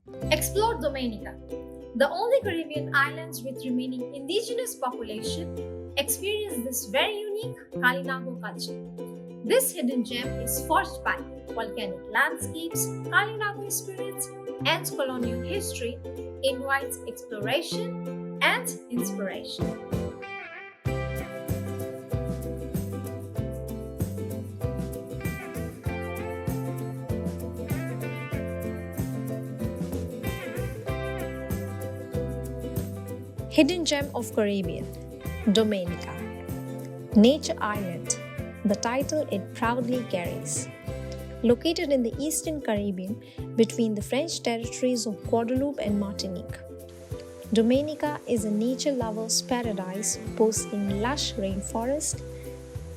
Explore Dominica, the only Caribbean islands with remaining indigenous population. Experience this very unique Kalinago culture. This hidden gem is forged by volcanic landscapes, Kalinago spirits, and colonial history, invites exploration and inspiration. Hidden Gem of Caribbean, Dominica. Nature Island, the title it proudly carries. Located in the eastern Caribbean between the French territories of Guadeloupe and Martinique. Dominica is a nature lover's paradise boasting lush rainforest,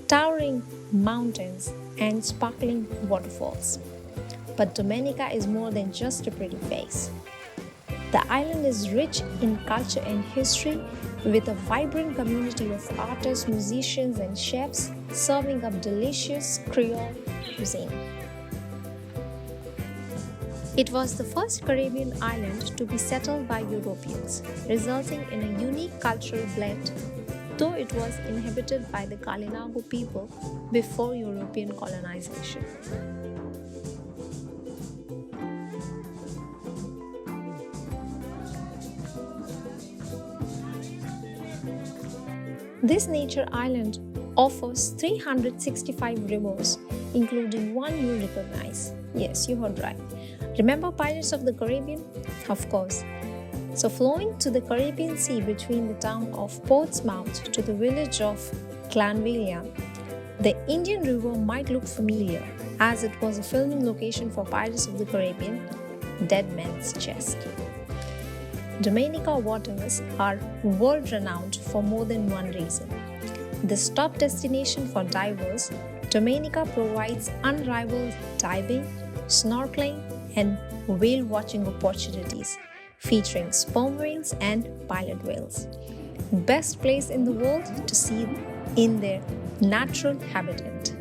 towering mountains, and sparkling waterfalls. But Dominica is more than just a pretty face. The island is rich in culture and history with a vibrant community of artists, musicians, and chefs serving up delicious Creole cuisine. It was the first Caribbean island to be settled by Europeans, resulting in a unique cultural blend, though it was inhabited by the Kalinago people before European colonization. This nature island offers 365 rivers, including one you recognize. Yes, you heard right. Remember Pirates of the Caribbean? Of course. So, flowing to the Caribbean Sea between the town of Portsmouth to the village of Glanvilla, the Indian River might look familiar as it was a filming location for Pirates of the Caribbean, Dead Man's Chest. Dominica waters are world-renowned for more than one reason. This top destination for divers, Dominica provides unrivaled diving, snorkeling, and whale watching opportunities, featuring sperm whales and pilot whales. Best place in the world to see in their natural habitat.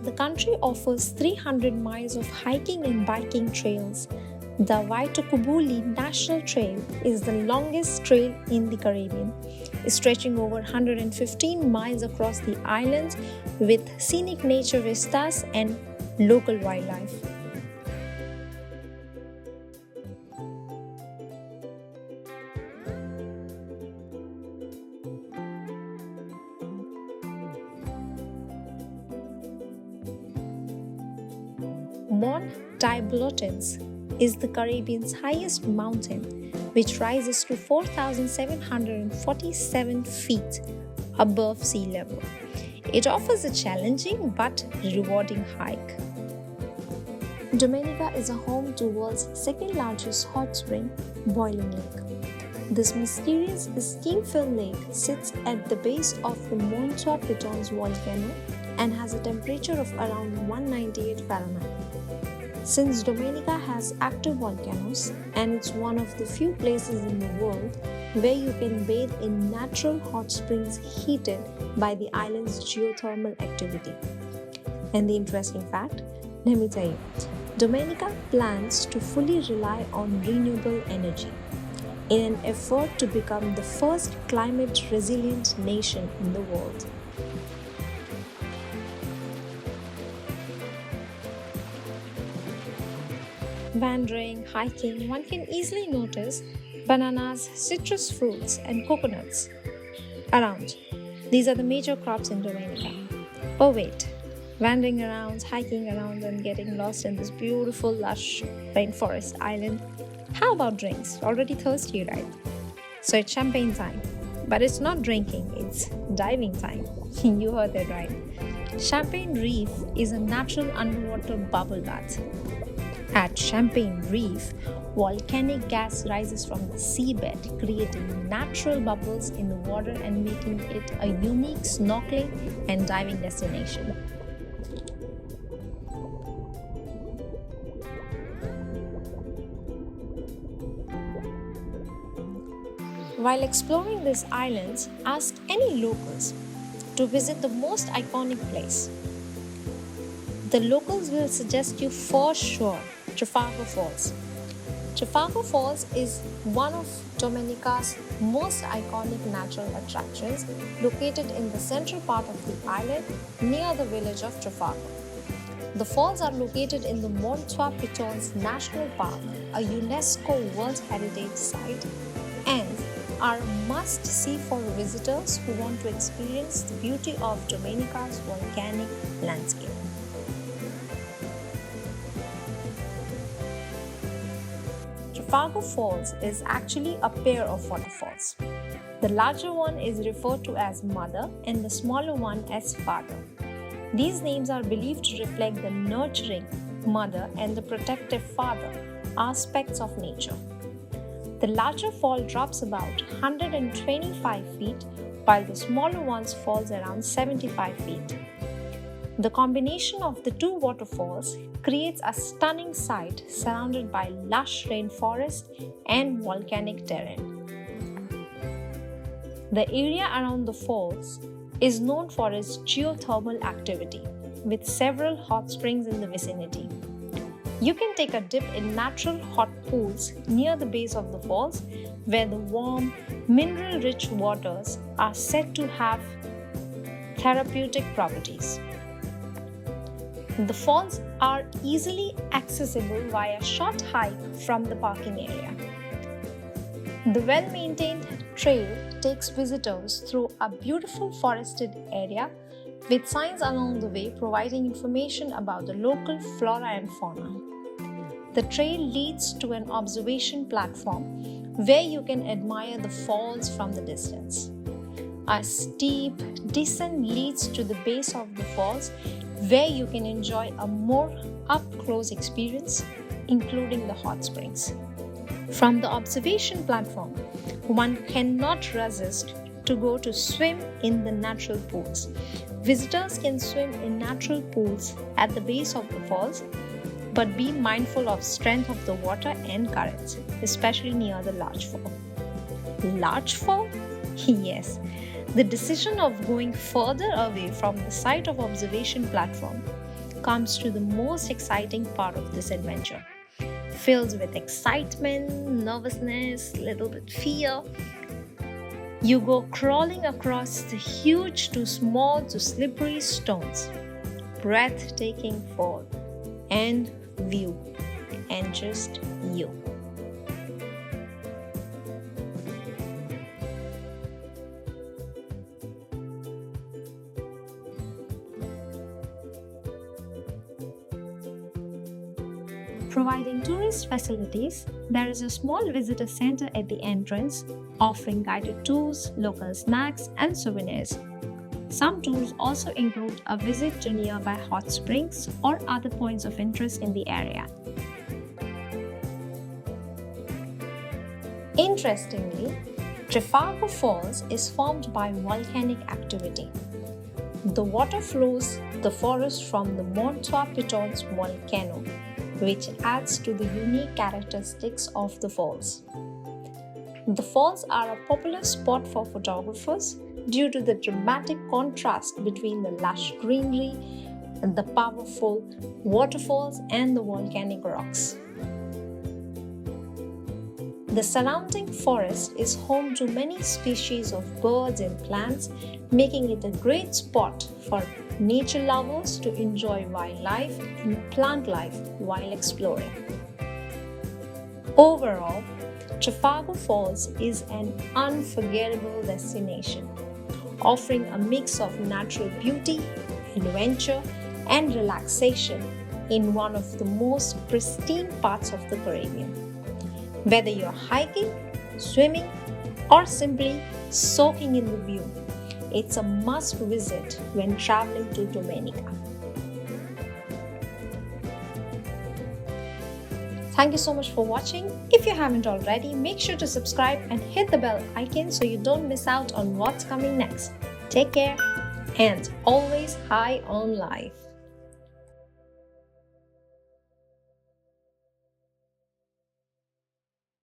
The country offers 300 miles of hiking and biking trails. The Waitukubuli National Trail is the longest trail in the Caribbean, stretching over 115 miles across the islands with scenic nature vistas and local wildlife. Morne Diablotins is the Caribbean's highest mountain, which rises to 4,747 feet above sea level. It offers a challenging but rewarding hike. Dominica is a home to the world's second largest hot spring, Boiling Lake. This mysterious steam-filled lake sits at the base of the Morne volcano and has a temperature of around 198 Fahrenheit. Since Dominica has active volcanoes and it's one of the few places in the world where you can bathe in natural hot springs heated by the island's geothermal activity. And the interesting fact, let me tell you, Dominica plans to fully rely on renewable energy in an effort to become the first climate resilient nation in the world. Wandering, hiking, one can easily notice bananas, citrus fruits, and coconuts around. These are the major crops in Dominica. Oh wait, wandering around, hiking around, and getting lost in this beautiful, lush rainforest island. How about drinks? Already thirsty, right? So it's champagne time. But it's not drinking, it's diving time. You heard that right. Champagne Reef is a natural underwater bubble bath. At Champagne Reef, volcanic gas rises from the seabed, creating natural bubbles in the water and making it a unique snorkeling and diving destination. While exploring these islands, ask any locals to visit the most iconic place. The locals will suggest you for sure Trafalgar Falls. Trafalgar Falls is one of Dominica's most iconic natural attractions, located in the central part of the island near the village of Trafalgar. The falls are located in the Morne National Park, a UNESCO World Heritage Site, and are a must-see for visitors who want to experience the beauty of Dominica's volcanic landscape. Trafalgar Falls is actually a pair of waterfalls. The larger one is referred to as Mother and the smaller one as Father. These names are believed to reflect the nurturing mother and the protective father aspects of nature. The larger fall drops about 125 feet, while the smaller ones falls around 75 feet. The combination of the two waterfalls creates a stunning sight surrounded by lush rainforest and volcanic terrain. The area around the falls is known for its geothermal activity, with several hot springs in the vicinity. You can take a dip in natural hot pools near the base of the falls, where the warm, mineral-rich waters are said to have therapeutic properties. The falls are easily accessible via short hike from the parking area. The well-maintained trail takes visitors through a beautiful forested area with signs along the way providing information about the local flora and fauna. The trail leads to an observation platform where you can admire the falls from the distance. A steep descent leads to the base of the falls where you can enjoy a more up-close experience, including the hot springs. From the observation platform, one cannot resist to go to swim in the natural pools. Visitors can swim in natural pools at the base of the falls, but be mindful of strength of the water and currents, especially near the large fall. Large fall? Yes. The decision of going further away from the site of observation platform comes to the most exciting part of this adventure. Filled with excitement, nervousness, little bit fear, you go crawling across the huge to small to slippery stones. Breathtaking fall and view, and just you. Providing tourist facilities, there is a small visitor center at the entrance, offering guided tours, local snacks, and souvenirs. Some tours also include a visit to nearby hot springs or other points of interest in the area. Interestingly, Trafalgar Falls is formed by volcanic activity. The water flows the forest from the Morne volcano, which adds to the unique characteristics of the falls. The falls are a popular spot for photographers due to the dramatic contrast between the lush greenery, the powerful waterfalls, and the volcanic rocks. The surrounding forest is home to many species of birds and plants, making it a great spot for nature lovers to enjoy wildlife and plant life while exploring. Overall, Trafalgar Falls is an unforgettable destination, offering a mix of natural beauty, adventure, and relaxation in one of the most pristine parts of the Caribbean. Whether you're hiking, swimming, or simply soaking in the view, It's a must visit when traveling to Dominica. Thank you so much for watching. If you haven't already, make sure to subscribe and hit the bell icon so you don't miss out on what's coming next. Take care and always high on life.